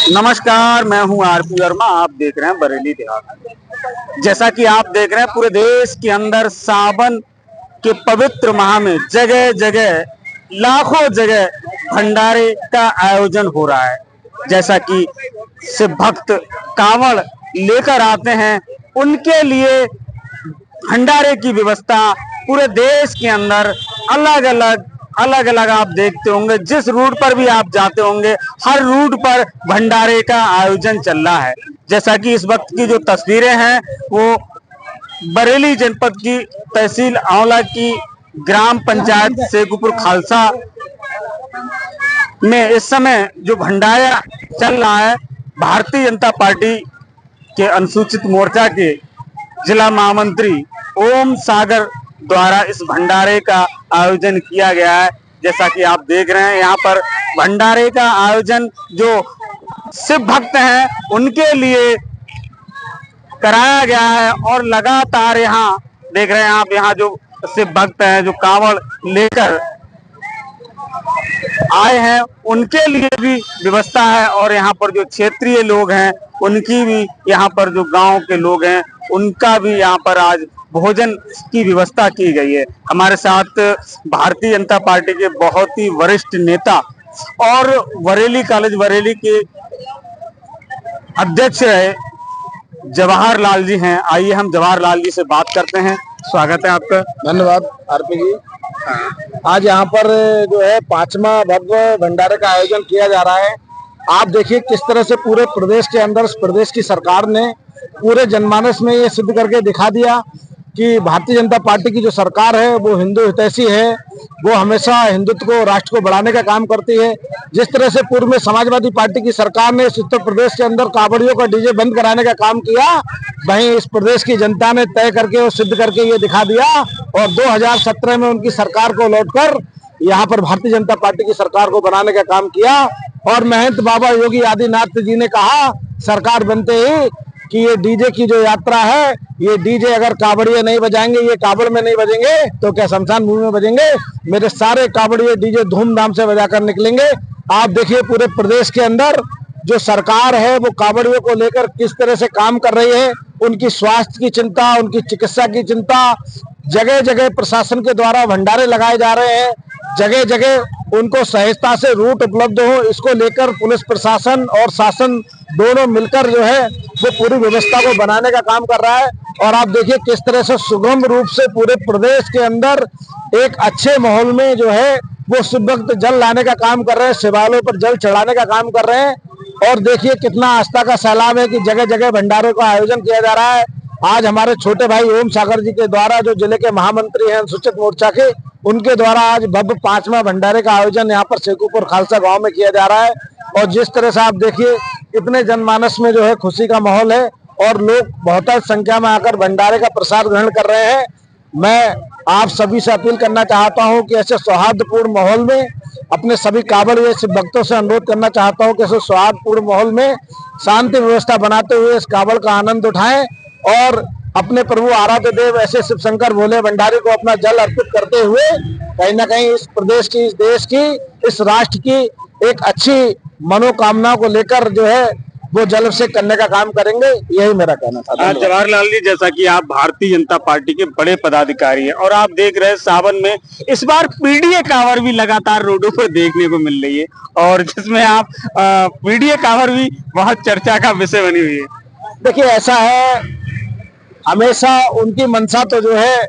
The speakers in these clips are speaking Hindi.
नमस्कार, मैं हूं आरपी वर्मा। आप देख रहे हैं बरेली देहात। जैसा कि आप देख रहे हैं पूरे देश के अंदर सावन के पवित्र माह में जगह जगह लाखों जगह भंडारे का आयोजन हो रहा है। जैसा कि शिव भक्त कांवड़ लेकर आते हैं, उनके लिए भंडारे की व्यवस्था पूरे देश के अंदर अलग अलग आप देखते होंगे। जिस रूट पर भी आप जाते होंगे, हर रूट पर भंडारे का आयोजन चल रहा है। जैसा कि इस वक्त की जो तस्वीरें हैं वो बरेली जनपद की तहसील आंवला की ग्राम पंचायत शेखुपुर खालसा में इस समय जो भंडारा चल रहा है, भारतीय जनता पार्टी के अनुसूचित मोर्चा के जिला महामंत्री ओम सागर द्वारा इस भंडारे का आयोजन किया गया है। जैसा कि आप देख रहे हैं, यहाँ पर भंडारे का आयोजन जो शिव भक्त हैं उनके लिए कराया गया है और लगातार यहाँ देख रहे हैं आप, यहाँ जो शिव भक्त हैं जो कांवड़ लेकर आए हैं उनके लिए भी व्यवस्था है। और यहाँ पर जो क्षेत्रीय लोग हैं उनकी भी, यहाँ पर जो गांव के लोग हैं उनका भी यहाँ पर आज भोजन की व्यवस्था की गई है। हमारे साथ भारतीय जनता पार्टी के बहुत ही वरिष्ठ नेता और बरेली कॉलेज बरेली के अध्यक्ष रहे जवाहरलाल जी हैं। आइए हम जवाहरलाल जी से बात करते हैं। स्वागत है आपका। धन्यवाद आरपी जी। आज यहाँ पर जो है 5वां भव्य भंडारे का आयोजन किया जा रहा है। आप देखिए किस तरह से पूरे प्रदेश के अंदर प्रदेश की सरकार ने पूरे जनमानस में ये सिद्ध करके दिखा दिया कि भारतीय जनता पार्टी की जो सरकार है वो हिंदू हितैषी है। वो हमेशा हिंदुत्व को, राष्ट्र को बढ़ाने का काम करती है। जिस तरह से पूर्व में समाजवादी पार्टी की सरकार ने इस उत्तर प्रदेश के अंदर कावड़ियों का डीजे बंद कराने का काम किया, वहीं इस प्रदेश की जनता ने तय करके और सिद्ध करके ये दिखा दिया। और 2017 में उनकी सरकार को लौटकर यहाँ पर भारतीय जनता पार्टी की सरकार को बनाने का काम किया। और महंत बाबा योगी आदित्यनाथ जी ने कहा सरकार बनते ही कि ये डीजे की जो यात्रा है, ये डीजे अगर कावड़िए नहीं बजाएंगे, ये कावड़ में नहीं बजेंगे तो क्या शमशान भूमि में बजेंगे। मेरे सारे कावड़िए डीजे धूमधाम से बजाकर निकलेंगे। आप देखिए पूरे प्रदेश के अंदर जो सरकार है वो कावड़ियों को लेकर किस तरह से काम कर रही है। उनकी स्वास्थ्य की चिंता, उनकी चिकित्सा की चिंता, जगह जगह प्रशासन के द्वारा भंडारे लगाए जा रहे हैं। जगह जगह उनको सहजता से रूट उपलब्ध हो, इसको लेकर पुलिस प्रशासन और शासन दोनों मिलकर जो है वो पूरी व्यवस्था को बनाने का काम कर रहा है। और आप देखिए किस तरह से सुगम रूप से पूरे प्रदेश के अंदर एक अच्छे माहौल में जो है वो शिव भक्त जल लाने का काम कर रहे हैं, शिवालयों पर जल चढ़ाने का काम कर रहे हैं। और देखिए कितना आस्था का सैलाब है कि जगह जगह भंडारों का आयोजन किया जा रहा है। आज हमारे छोटे भाई ओम सागर जी के द्वारा, जो जिले के महामंत्री हैं अनुसूचित मोर्चा के, उनके द्वारा आज भव्य 5वां भंडारे का आयोजन यहाँ पर शेखुपुर खालसा गांव में किया जा रहा है। और जिस तरह से आप देखिए इतने जनमानस में जो है खुशी का माहौल है और लोग बहुत संख्या में आकर भंडारे का प्रसाद ग्रहण कर रहे हैं। मैं आप सभी से अपील करना चाहता हूं कि ऐसे सौहार्दपूर्ण माहौल में अपने सभी कावड़िए भक्तों से अनुरोध करना चाहता हूं कि ऐसे सौहार्दपूर्ण माहौल में शांति व्यवस्था बनाते हुए इस कावड़ का आनंद उठाएं और अपने प्रभु आराध्य देव ऐसे शिव शंकर भोले भंडारी को अपना जल अर्पित करते हुए कहीं ना कहीं इस प्रदेश की, इस देश की, इस राष्ट्र की एक अच्छी मनोकामनाओं को लेकर जो है वो जल से करने का काम करेंगे। यही मेरा कहना था। जवाहरलाल जी, जैसा कि आप भारतीय जनता पार्टी के बड़े पदाधिकारी हैं और आप देख रहे हैं सावन में इस बार पीडीए कांवड़ भी लगातार रोडों पर देखने को मिल रही है और जिसमें आप पीडीए कांवड़ भी बहुत चर्चा का विषय बनी हुई है। देखिए ऐसा है, हमेशा उनकी मंशा तो जो है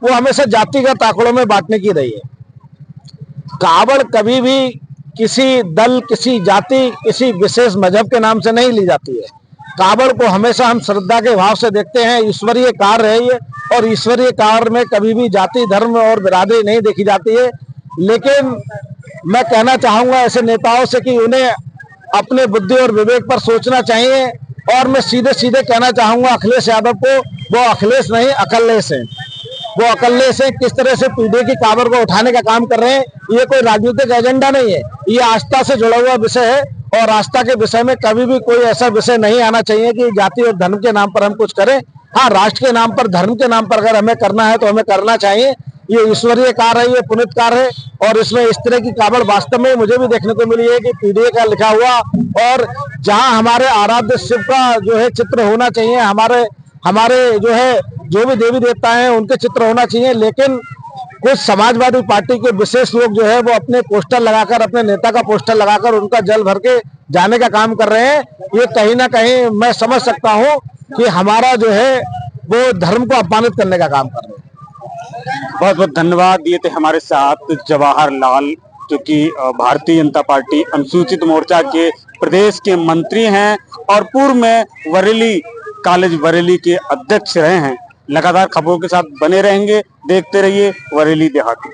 वो हमेशा जातिगत आंकड़ों में बांटने की रही है। कावड़ कभी भी किसी दल, किसी जाति, किसी विशेष मजहब के नाम से नहीं ली जाती है। कावड़ को हमेशा हम श्रद्धा के भाव से देखते हैं। ईश्वरीय कार्य है ये और ईश्वरीय कार्य में कभी भी जाति, धर्म और बिरादरी नहीं देखी जाती है। लेकिन मैं कहना चाहूंगा ऐसे नेताओं से कि उन्हें अपने बुद्धि और विवेक पर सोचना चाहिए। और मैं सीधे सीधे कहना चाहूंगा अखिलेश यादव को, वो अखिलेश नहीं अकलेश है। वो अकलेश है किस तरह से पीढ़ी की कावड़ को उठाने का काम कर रहे हैं। ये कोई राजनीतिक एजेंडा नहीं है, ये आस्था से जुड़ा हुआ विषय है। और आस्था के विषय में कभी भी कोई ऐसा विषय नहीं आना चाहिए कि जाति और धर्म के नाम पर हम कुछ करें। हाँ, राष्ट्र के नाम पर, धर्म के नाम पर अगर हमें करना है तो हमें करना चाहिए, ये ईश्वरीय कार्य है, ये पुनित कार्य है। और इसमें इस तरह की कावड़ वास्तव में मुझे भी देखने को मिली है कि पीडीए का लिखा हुआ, और जहां हमारे आराध्य शिव का जो है चित्र होना चाहिए, हमारे जो है जो भी देवी देवता हैं उनके चित्र होना चाहिए, लेकिन कुछ समाजवादी पार्टी के विशेष लोग जो है वो अपने पोस्टर लगाकर, अपने नेता का पोस्टर लगाकर उनका जल भर के जाने का काम कर रहे हैं। ये कहीं ना कहीं मैं समझ सकता हूं कि हमारा जो है वो धर्म को अपमानित करने का काम कर रहे हैं। बहुत बहुत धन्यवाद। ये थे हमारे साथ जवाहर लाल, जो कि भारतीय जनता पार्टी अनुसूचित मोर्चा के प्रदेश के मंत्री हैं और पूर्व में बरेली कॉलेज बरेली के अध्यक्ष रहे हैं। लगातार खबरों के साथ बने रहेंगे, देखते रहिए बरेली देहाती।